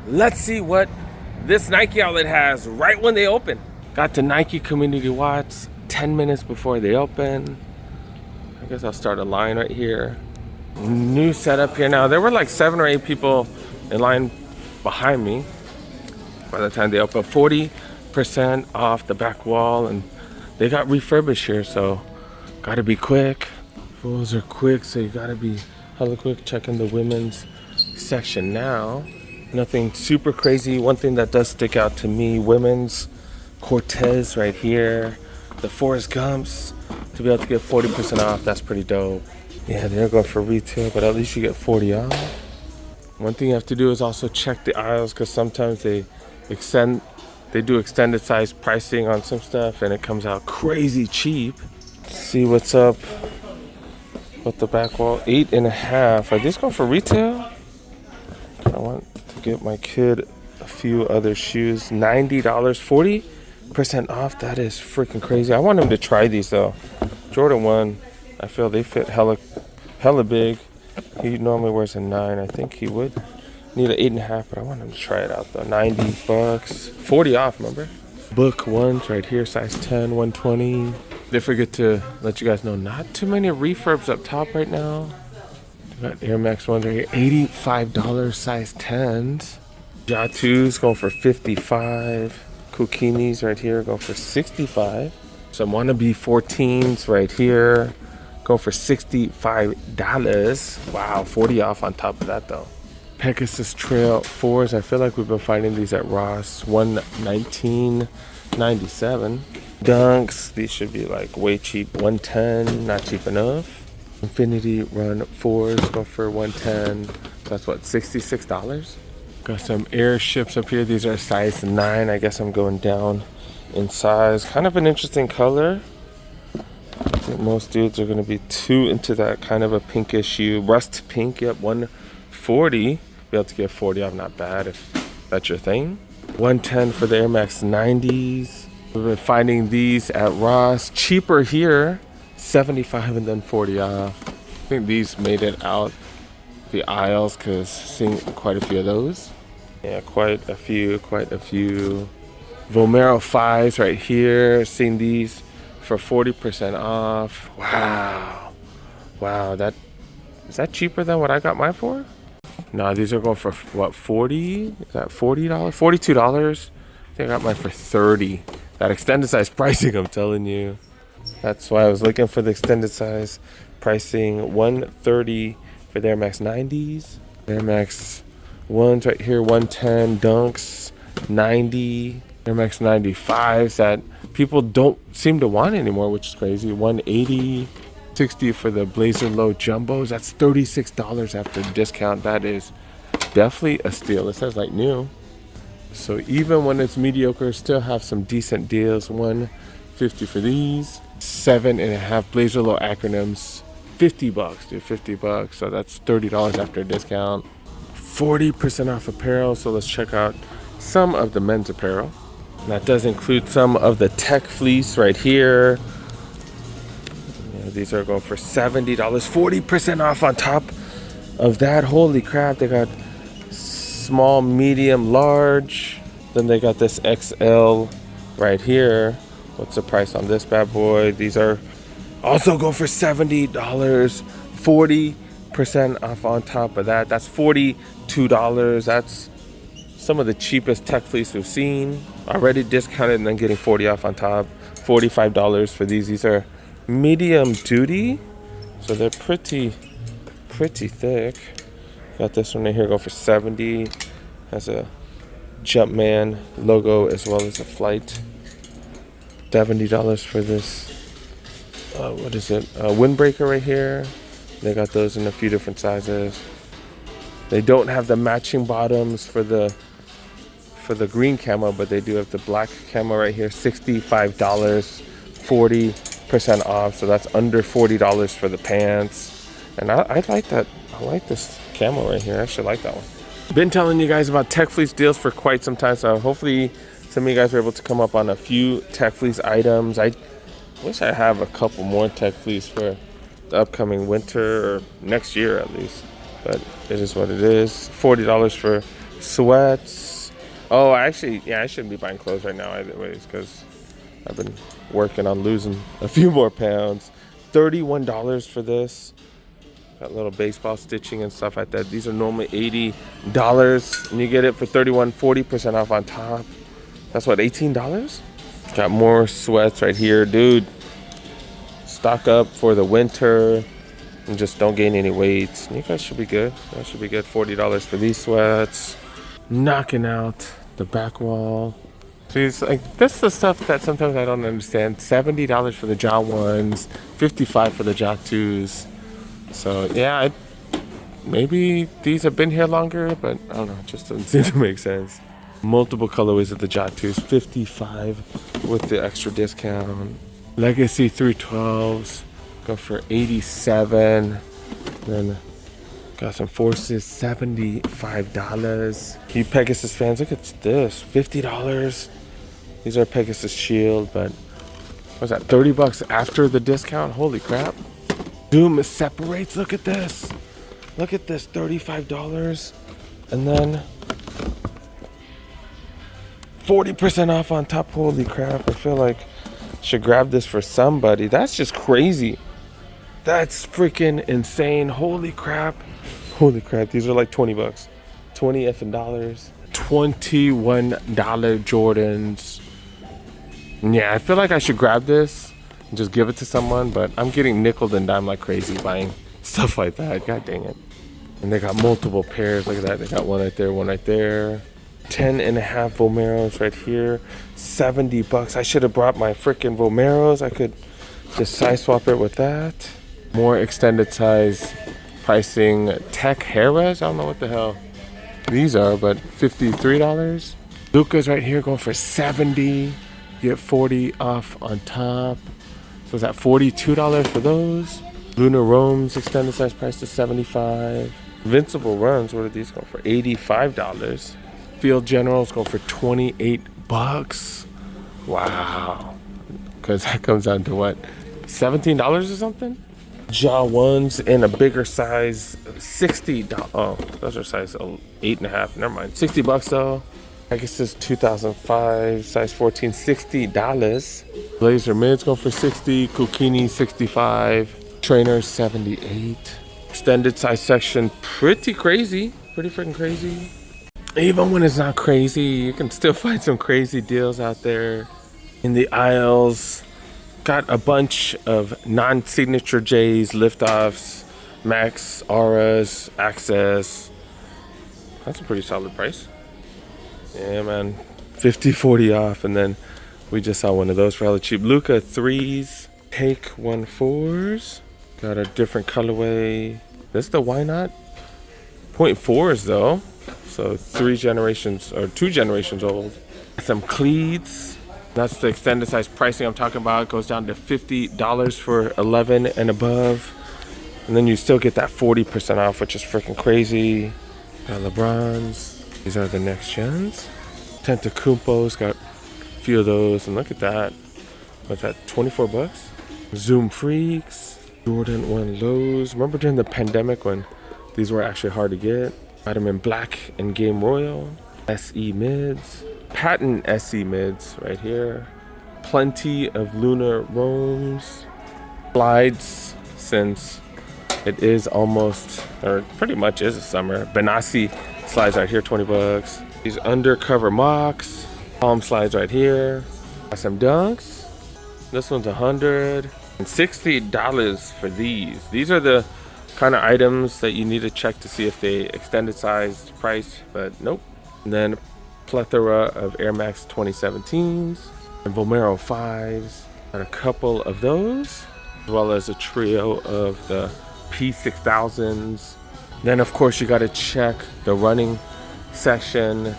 Let's see what this Nike outlet has right when they open. Got the Nike Community Watts 10 minutes before they open. I guess I'll start a line right here. New setup here now. There were like 7 or 8 people in line behind me by the time they open. 40% off the back wall, and they got Refurbished here, so gotta be quick. Fools are quick, so you gotta be hella quick. Checking the women's section now. Nothing super crazy. One thing that does stick out to me, women's Cortez right here. The Forrest Gumps, to be able to get 40% off, that's pretty dope. Yeah, they're going for retail, but at least you get 40 off. One thing you have to do is also check the aisles, because sometimes they do extended size pricing on some stuff and it comes out crazy cheap. See what's up with the back wall. 8.5. Are these going for retail? I want to get my kid a few other shoes. $90, 40% off. That is freaking crazy. I want him to try these though. Jordan 1, I feel they fit hella big. He normally wears a 9. I think he would need an 8.5, but I want him to try it out though. $90, 40 off, remember? Book ones right here, size 10, 120. They forget to let you guys know, not too many refurbs up top right now. Got Air Max ones right here, $85, size 10s. Jatus going for 55. Kukinis right here going for 65. Some wannabe 14s right here going for $65. Wow, 40 off on top of that though. Pegasus Trail 4s. I feel like we've been finding these at Ross. $119.97. Dunks. These should be like way cheap. $110. Not cheap enough. Infinity Run 4s go for $110. That's what, $66? Got some airships up here. These are size 9. I guess I'm going down in size. Kind of an interesting color. I think most dudes are going to be too into that kind of a pinkish hue. Rust pink, yep, 140. Be able to get 40 off, not bad if that's your thing. 110 for the Air Max 90s. We've been finding these at Ross. Cheaper here, 75 and then 40 off. I think these made it out the aisles because seeing quite a few of those. Yeah, quite a few. Vomero 5s right here. Seeing these for 40% off. Wow, is that cheaper than what I got mine for? No, these are going for what, 40? Is that $40? $42? I think I got mine for 30. That extended size pricing, I'm telling you. That's why I was looking for the extended size pricing. $130 for the Air Max 90s. Air Max 1s right here, 110. Dunks, 90. Air Max 95s that people don't seem to want anymore, which is crazy. 180. 60 for the Blazer Low Jumbos. That's $36 after discount. That is definitely a steal. It says like new. So even when it's mediocre, still have some decent deals. $150 for these. 7.5 Blazer Low acronyms. $50, dude, $50. So that's $30 after discount. 40% off apparel. So let's check out some of the men's apparel. And that does include some of the tech fleece right here. Yeah, these are going for $70. 40% off on top of that. Holy crap. They got small, medium, large. Then they got this XL right here. What's the price on this bad boy? These are also go for $70. 40% off on top of that. That's $42. That's some of the cheapest tech fleece we've seen. Already discounted and then getting 40 off on top. $45 for these. These are medium duty, so they're pretty thick. Got this one right here, go for 70. Has a Jumpman logo as well as a flight. $70 for this. What is it? Windbreaker right here. They got those in a few different sizes. They don't have the matching bottoms for the green camo, but they do have the black camo right here. $65, 40% off. So that's under $40 for the pants. And I like that. I like this camo right here. I actually like that one. Been telling you guys about Tech Fleece deals for quite some time, so hopefully some of you guys were able to come up on a few Tech Fleece items. I wish I have a couple more Tech Fleece for the upcoming winter or next year at least, but it is what it is. $40 for Sweats. Oh, actually, yeah, I shouldn't be buying clothes right now either ways because I've been working on losing a few more pounds. $31 for this. Got little baseball stitching and stuff like that. These are normally $80 and you get it for 31, 40% off on top. That's what, $18? Got more sweats right here, dude. Stock up for the winter and just don't gain any weight. You guys should be good. That should be good. $40 for these sweats. Knocking out the back wall. See, it's like this is the stuff that sometimes I don't understand. $70 for the Jaw 1s, $55 for the Jaw 2s. So yeah, maybe these have been here longer, but I don't know, it just doesn't seem to make sense. Multiple colorways of the Jaw 2s, $55 with the extra discount. Legacy 312s go for $87. Then got some Forces, $75. You Pegasus fans, look at this, $50. These are Pegasus Shield, but what's that, $30 after the discount? Holy crap. Zoom separates, look at this. Look at this, $35. And then 40% off on top. Holy crap, I feel like I should grab this for somebody. That's just crazy. That's freaking insane. Holy crap. Holy crap, these are like 20 bucks. 20 effing dollars. $21 Jordans. Yeah, I feel like I should grab this and just give it to someone, but I'm getting nickel and dime like crazy buying stuff like that. God dang it. And they got multiple pairs. Look at that. They got one right there, one right there. 10.5 Vomeros right here. $70. I should have brought my freaking Vomeros. I could just size swap it with that. More extended size pricing. Tech Harris. I don't know what the hell these are, but $53. Luca's right here going for $70. Get 40 off on top. So is that $42 for those? Lunar Roams extended size price to $75. Invincible Runs, what are these going for? $85. Field Generals go for $28. Wow. Because that comes down to what? $17 or something? Jaw 1s in a bigger size, $60. Oh, those are size 8.5. Never mind. $60 though. I guess it's 2005, size 14, $60. Blazer Mids go for $60. Kukini $65. Trainers $78. Extended size section, pretty crazy. Pretty freaking crazy. Even when it's not crazy, you can still find some crazy deals out there in the aisles. Got a bunch of non-signature J's, liftoffs, Max, Auras, Access. That's a pretty solid price. Yeah, man. 50, 40 off. And then we just saw one of those for hella cheap. Luca 3s, Take 1 4s. Got a different colorway. This is the Why Not? 0.4s though. So 2 generations old. Some Cleats. That's the extended size pricing I'm talking about. It goes down to $50 for 11 and above. And then you still get that 40% off, which is freaking crazy. Got LeBrons. These are the next gens. Tentacumpo's got a few of those. And look at that. What's that, $24? Zoom Freaks. Jordan 1 Lows. Remember during the pandemic when these were actually hard to get? Got them in black and Game Royal. SE Mids. Patent SE Mids right here. Plenty of Lunar Roams. Slides since it is almost, or pretty much is a summer. Benassi slides right here, $20. These undercover mocks. Palm slides right here. Got some dunks. This one's $100. And $60 for these. These are the kind of items that you need to check to see if they extended size price, but nope. And then plethora of Air Max 2017s and Vomero 5s. Got a couple of those, as well as a trio of the P6000s. Then of course you got to check the running section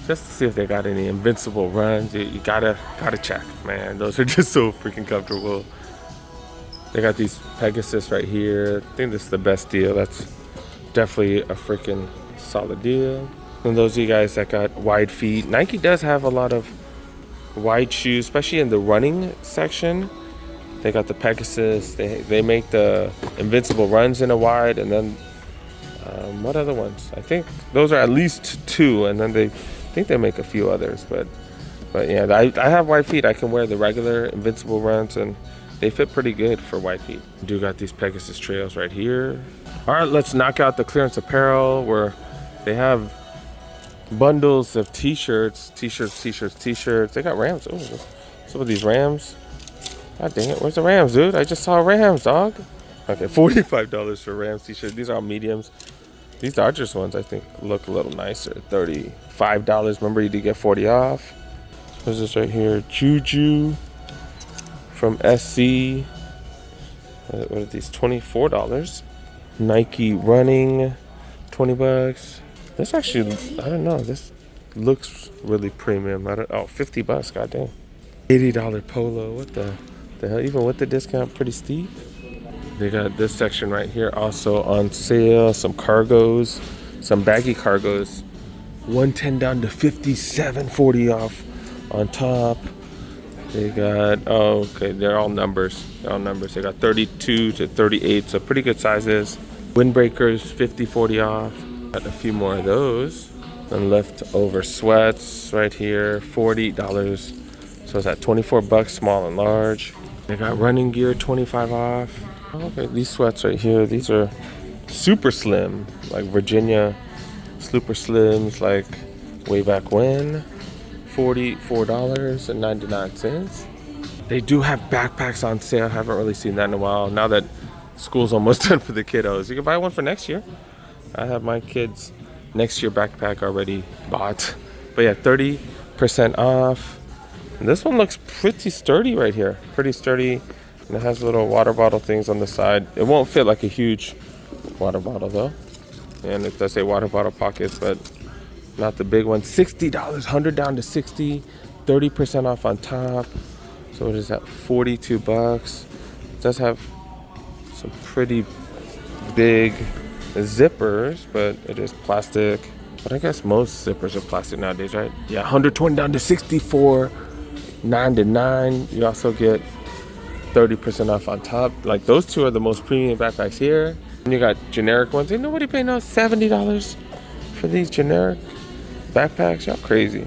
just to see if they got any invincible runs. You gotta check, man. Those are just so freaking comfortable. They got these Pegasus right here. I think this is the best deal. That's definitely a freaking solid deal. And those of you guys that got wide feet, Nike does have a lot of wide shoes, especially in the running section. They got the Pegasus. They make the invincible runs in a wide, and then What other ones? I think those are at least two, and then I think they make a few others. But yeah, I have white feet. I can wear the regular Invincible runs, and they fit pretty good for white feet. Do got these Pegasus trails right here. All right, let's knock out the clearance apparel where they have bundles of t-shirts. They got Rams. Oh, some of these Rams. God dang it, where's the Rams, dude? I just saw Rams, dog. Okay, $45 for Rams t-shirt. These are all mediums. These Dodgers ones, I think, look a little nicer. $35. Remember, you did get 40 off. What's this right here? Juju from SC. What are these? $24. Nike running, $20. This actually, I don't know. This looks really premium. Oh, $50. Goddamn. $80 polo. What the hell? Even with the discount, pretty steep. They got this section right here also on sale. Some cargos, some baggy cargos. 110 down to 57, 40 off on top. They got, oh, okay, they're all numbers. They got 32 to 38, so pretty good sizes. Windbreakers, 50, 40 off. Got a few more of those. And leftover sweats right here, $40. So it's at $24, small and large. They got running gear, 25 off. Okay, these sweats right here, these are super slim, like Virginia super slims, like way back when. $44.99. They do have backpacks on sale. Haven't really seen that in a while. Now that school's almost done for the kiddos, you can buy one for next year. I have my kids' next year backpack already bought. But yeah, 30% off. And this one looks pretty sturdy right here. Pretty sturdy. And it has little water bottle things on the side. It won't fit like a huge water bottle though. And it does say water bottle pockets, but not the big one. $60, 100 down to 60, 30% off on top. So what is that? $42. It does have some pretty big zippers, but it is plastic. But I guess most zippers are plastic nowadays, right? Yeah, 120 down to 64, 99. You also get 30% off on top. Like those two are the most premium backpacks here. And you got generic ones. Ain't nobody paying no $70 for these generic backpacks. Y'all crazy.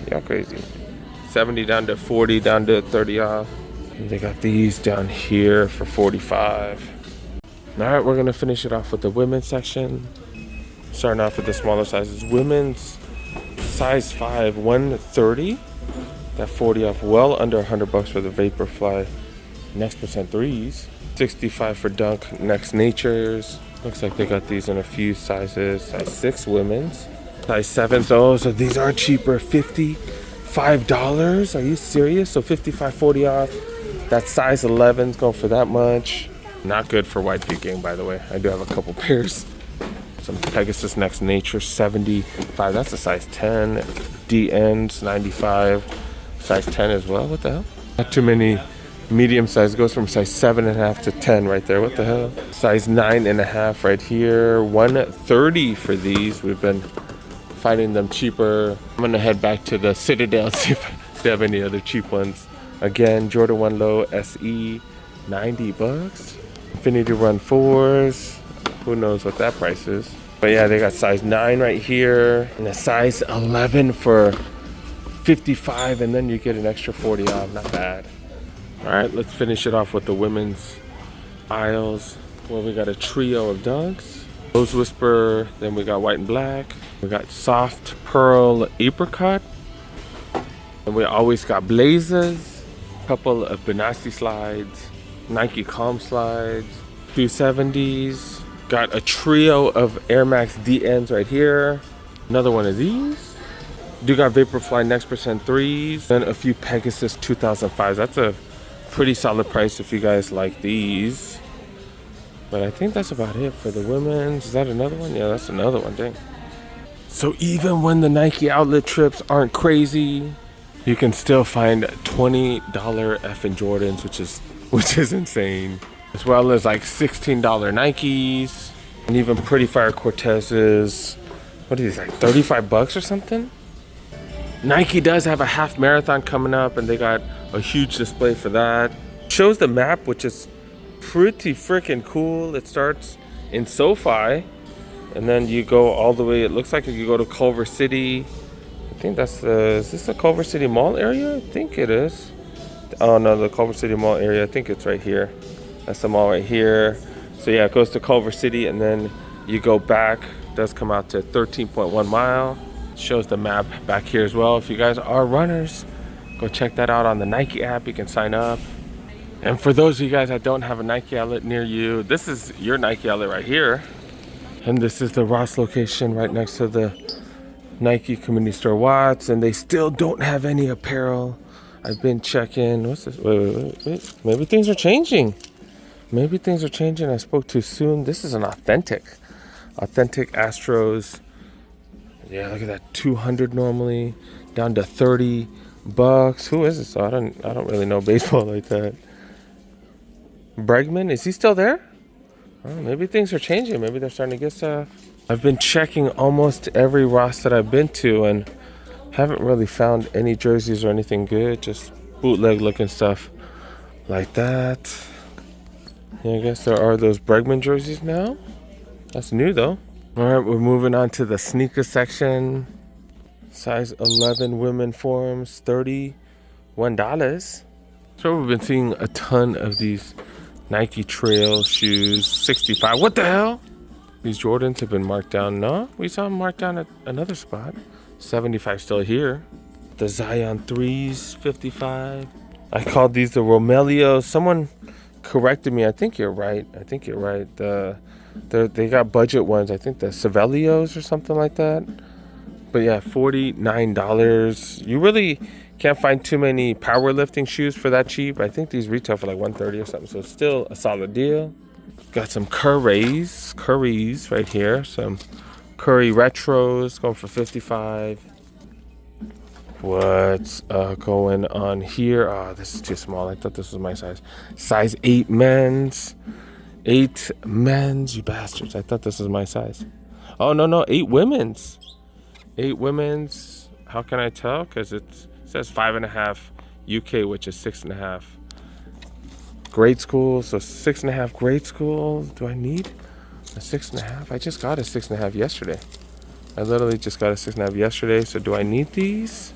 70 down to 40, down to 30 off. And they got these down here for 45. All right, we're gonna finish it off with the women's section. Starting off with the smaller sizes. Women's size 5, 130. That 40 off, well under $100 for the Vaporfly Next Percent 3s. 65 for Dunk Next Natures. Looks like they got these in a few sizes. Size 6 women's. Size 7s. Oh, so these are cheaper. $55. Are you serious? So 55, 40 off. That size 11's going for that much. Not good for white feet gang, by the way. I do have a couple pairs. Some Pegasus Next Nature, 75. That's a size 10. DNs, 95. Size 10 as well. What the hell? Not too many medium size. It goes from size 7.5 to 10 right there. What the hell? Size 9.5 right here. 130 for these. We've been finding them cheaper. I'm gonna head back to the Citadel and see if they have any other cheap ones. Again, Jordan 1 Low SE, $90. Infinity Run 4s. Who knows what that price is. But yeah, they got size 9 right here. And a size 11 for 55. And then you get an extra 40 off. Not bad. All right, let's finish it off with the women's aisles. Well, we got a trio of Dunks. Rose Whisper. Then we got white and black. We got soft pearl apricot. And we always got blazers. Couple of Benassi slides. Nike Calm slides. 270s. Got a trio of Air Max DNs right here. Another one of these. Do got Vaporfly Next Percent 3s. And a few Pegasus 2005s. That's a pretty solid price if you guys like these. But I think that's about it for the women's. Is that another one? Yeah, that's another one. Dang. So even when the Nike outlet trips aren't crazy, you can still find $20 effing Jordans, which is insane. As well as like $16 Nikes and even pretty fire Cortezes. What are these, like $35 or something? Nike does have a half marathon coming up and they got a huge display for that. Shows the map, which is pretty freaking cool. It starts in SoFi And then you go all the way, it looks like you go to Culver City. I think that's the, is this the Culver City Mall area? I think it is. Oh no, the Culver City Mall area, I think it's right here. That's the mall right here. So yeah, it goes to Culver City and then you go back. It does come out to 13.1 mile. Shows the map back here as well. If you guys are runners, go check that out on the Nike app. You can sign up. And for those of you guys that don't have a Nike outlet near you, this is your Nike outlet right here. And this is the Ross location right next to the Nike Community Store Watts. And they still don't have any apparel. I've been checking. What's this? Wait. Maybe things are changing. Maybe things are changing. I spoke too soon. This is an authentic Astros. Yeah, look at that. 200 normally, down to 30 bucks. Who is this? I don't really know baseball like that. Bregman, is he still there? Oh, maybe things are changing. Maybe they're starting to get stuff. I've been checking almost every Ross that I've been to and haven't really found any jerseys or anything good. Just bootleg looking stuff like that. Yeah, I guess there are those Bregman jerseys now. That's new though. All right, we're moving on to the sneaker section. Size 11 women forms, $31. So we've been seeing a ton of these Nike Trail shoes, 65. What the hell? These Jordans have been marked down. No, we saw them marked down at another spot. 75 still here. The Zion 3s, 55. I called these the Romelios. Someone corrected me. I think you're right. They got budget ones. I think the Savelios or something like that. But yeah, $49. You really can't find too many powerlifting shoes for that cheap. I think these retail for like $130 or something. So it's still a solid deal. Got some Currys right here. Some Curry retros going for $55. What's going on here? Oh, this is too small. I thought this was my size. Size 8 men's. 8 men's, you bastards. I thought this was my size. Oh, no, 8 women's. 8 women's. How can I tell? Because it says 5.5 UK, which is 6.5 grade school. So 6.5 grade school. Do I need a 6.5? I just got a 6.5 yesterday. I literally just got a 6.5 yesterday. So do I need these?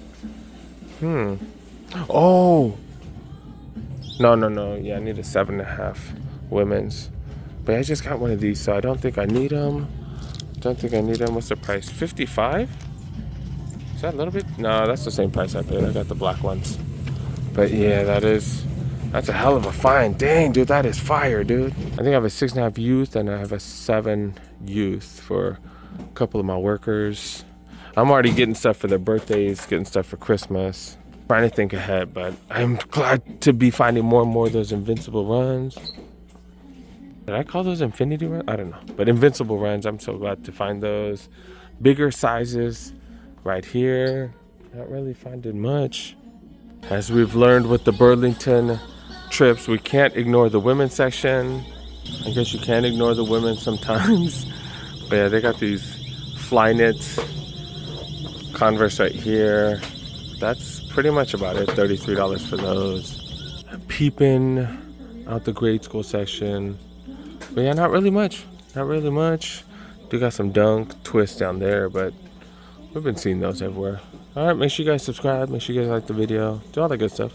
Oh. No. Yeah, I need a 7.5 women's. But I just got one of these, so I don't think I need them. What's the price? 55? Is that a little bit? No, that's the same price I paid. I got the black ones. But yeah, that's a hell of a find. Dang, dude, that is fire, dude. I think I have a 6.5 youth and I have a 7 youth for a couple of my workers. I'm already getting stuff for their birthdays, getting stuff for Christmas. Trying to think ahead, but I'm glad to be finding more and more of those invincible runs. Did I call those infinity runs? I don't know. But invincible runs, I'm so glad to find those. Bigger sizes right here. Not really finding much. As we've learned with the Burlington trips, we can't ignore the women's section. I guess you can ignore the women sometimes. But yeah, they got these Flyknit Converse right here. That's pretty much about it. $33 for those. Peeping out the grade school section. But yeah, not really much. Do got some Dunk twists down there, but we've been seeing those everywhere. All right, make sure you guys subscribe. Make sure you guys like the video. Do all that good stuff.